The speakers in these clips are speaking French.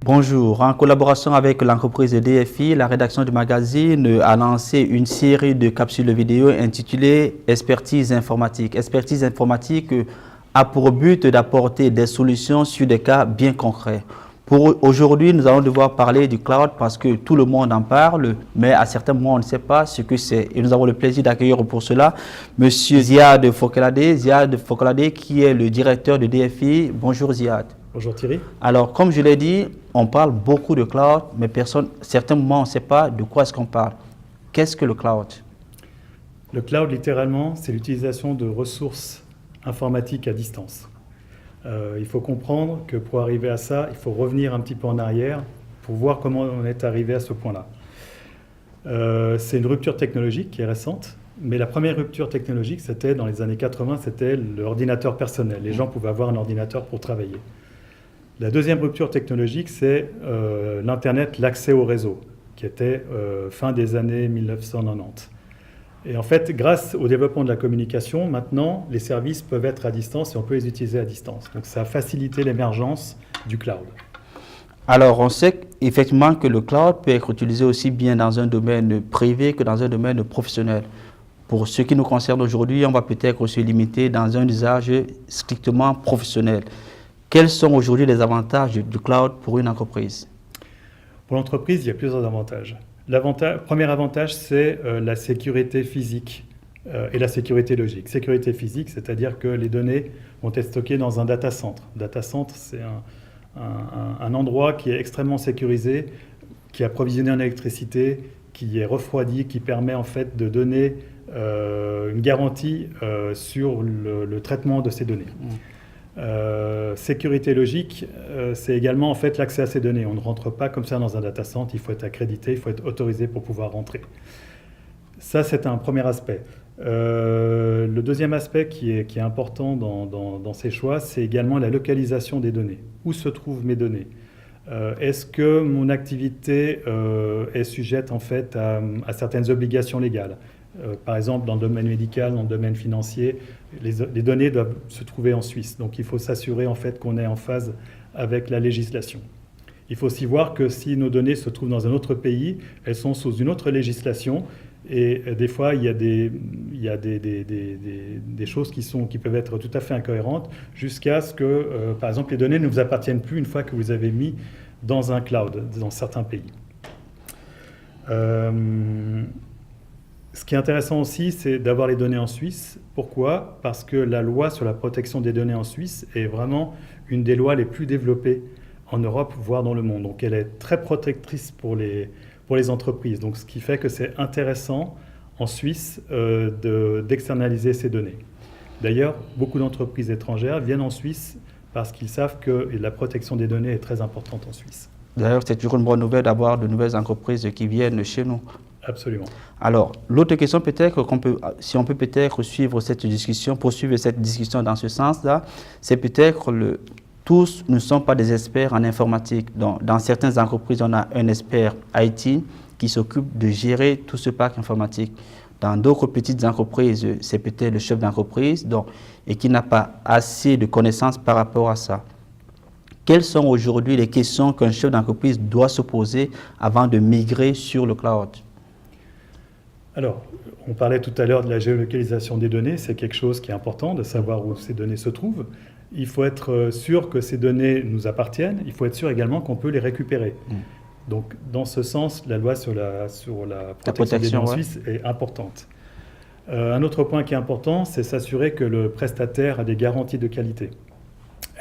Bonjour, en collaboration avec l'entreprise DFI, la rédaction du magazine a lancé une série de capsules vidéo intitulée Expertise informatique. Expertise informatique a pour but d'apporter des solutions sur des cas bien concrets. Pour aujourd'hui, nous allons devoir parler du cloud parce que tout le monde en parle, mais à certains moments, on ne sait pas ce que c'est. Et nous avons le plaisir d'accueillir pour cela M. Ziad Fokolade, qui est le directeur de DFI. Bonjour Ziad. Bonjour Thierry. Alors, comme je l'ai dit, on parle beaucoup de cloud, mais certains moments, on ne sait pas de quoi est-ce qu'on parle. Qu'est-ce que le cloud? Le cloud, littéralement, c'est l'utilisation de ressources informatiques à distance. Il faut comprendre que pour arriver à ça, il faut revenir un petit peu en arrière pour voir comment on est arrivé à ce point-là. C'est une rupture technologique qui est récente, mais la première rupture technologique, c'était dans les années 80, c'était l'ordinateur personnel. Les gens pouvaient avoir un ordinateur pour travailler. La deuxième rupture technologique, c'est l'Internet, l'accès au réseau, qui était fin des années 1990. Et en fait, grâce au développement de la communication, maintenant, les services peuvent être à distance et on peut les utiliser à distance. Donc ça a facilité l'émergence du cloud. Alors, on sait effectivement que le cloud peut être utilisé aussi bien dans un domaine privé que dans un domaine professionnel. Pour ce qui nous concerne aujourd'hui, on va peut-être se limiter dans un usage strictement professionnel. Quels sont aujourd'hui les avantages du cloud pour une entreprise? Pour l'entreprise, il y a plusieurs avantages. Premier avantage, c'est la sécurité physique et la sécurité logique. Sécurité physique, c'est-à-dire que les données vont être stockées dans un data center. Data center, c'est un endroit qui est extrêmement sécurisé, qui est approvisionné en électricité, qui est refroidi, qui permet en fait de donner une garantie sur le traitement de ces données. Sécurité logique, c'est également en fait l'accès à ces données. On ne rentre pas comme ça dans un data center, il faut être accrédité, il faut être autorisé pour pouvoir rentrer. Ça, c'est un premier aspect. Le deuxième aspect qui est important dans ces choix, c'est également la localisation des données. Où se trouvent mes données? Est-ce que mon activité est sujette en fait à certaines obligations légales? Par exemple, dans le domaine médical, dans le domaine financier, les données doivent se trouver en Suisse. Donc, il faut s'assurer en fait qu'on est en phase avec la législation. Il faut aussi voir que si nos données se trouvent dans un autre pays, elles sont sous une autre législation. Et des fois, il y a des choses qui peuvent être tout à fait incohérentes jusqu'à ce que, par exemple, les données ne vous appartiennent plus une fois que vous les avez mis dans un cloud, dans certains pays. Ce qui est intéressant aussi, c'est d'avoir les données en Suisse. Pourquoi? Parce que la loi sur la protection des données en Suisse est vraiment une des lois les plus développées en Europe, voire dans le monde. Donc elle est très protectrice pour les entreprises. Donc ce qui fait que c'est intéressant en Suisse d'externaliser ces données. D'ailleurs, beaucoup d'entreprises étrangères viennent en Suisse parce qu'ils savent que la protection des données est très importante en Suisse. D'ailleurs, c'est toujours une bonne nouvelle d'avoir de nouvelles entreprises qui viennent chez nous. Absolument. Alors, l'autre question peut-être si on peut peut-être poursuivre cette discussion dans ce sens-là, c'est peut-être tous ne sont pas des experts en informatique. Dans certaines entreprises, on a un expert IT qui s'occupe de gérer tout ce parc informatique. Dans d'autres petites entreprises, c'est peut-être le chef d'entreprise et qui n'a pas assez de connaissances par rapport à ça. Quelles sont aujourd'hui les questions qu'un chef d'entreprise doit se poser avant de migrer sur le cloud? Alors, on parlait tout à l'heure de la géolocalisation des données. C'est quelque chose qui est important, de savoir où ces données se trouvent. Il faut être sûr que ces données nous appartiennent. Il faut être sûr également qu'on peut les récupérer. Donc, dans ce sens, la loi sur la protection des données en Suisse est importante. Un autre point qui est important, c'est s'assurer que le prestataire a des garanties de qualité.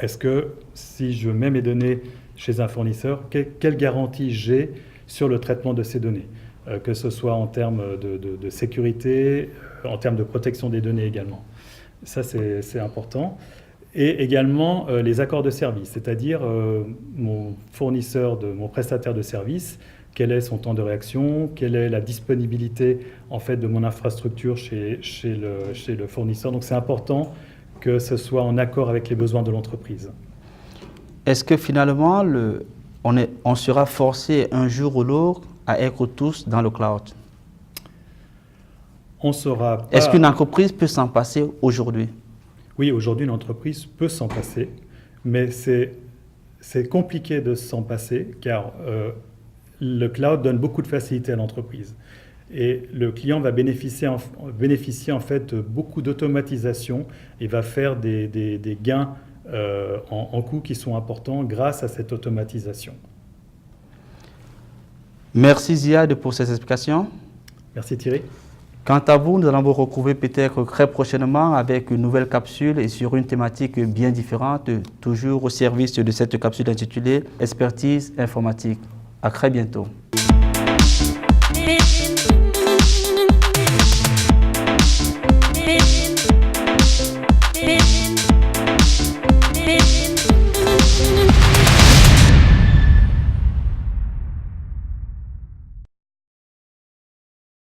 Est-ce que si je mets mes données chez un fournisseur, quelle garantie j'ai sur le traitement de ces données? Que ce soit en termes de sécurité, en termes de protection des données également. Ça, c'est important. Et également les accords de service, c'est-à-dire mon prestataire de service, quel est son temps de réaction, quelle est la disponibilité en fait, de mon infrastructure chez le fournisseur. Donc c'est important que ce soit en accord avec les besoins de l'entreprise. Est-ce que finalement, on sera forcé un jour ou l'autre à être tous dans le cloud? On sera pas... Est-ce qu'une entreprise peut s'en passer aujourd'hui? Oui, aujourd'hui, une entreprise peut s'en passer, mais c'est c'est compliqué de s'en passer car le cloud donne beaucoup de facilité à l'entreprise. Et le client va bénéficier en fait beaucoup d'automatisation et va faire des gains en coûts qui sont importants grâce à cette automatisation. Merci Ziad pour ces explications. Merci Thierry. Quant à vous, nous allons vous retrouver peut-être très prochainement avec une nouvelle capsule et sur une thématique bien différente, toujours au service de cette capsule intitulée Expertise informatique. À très bientôt.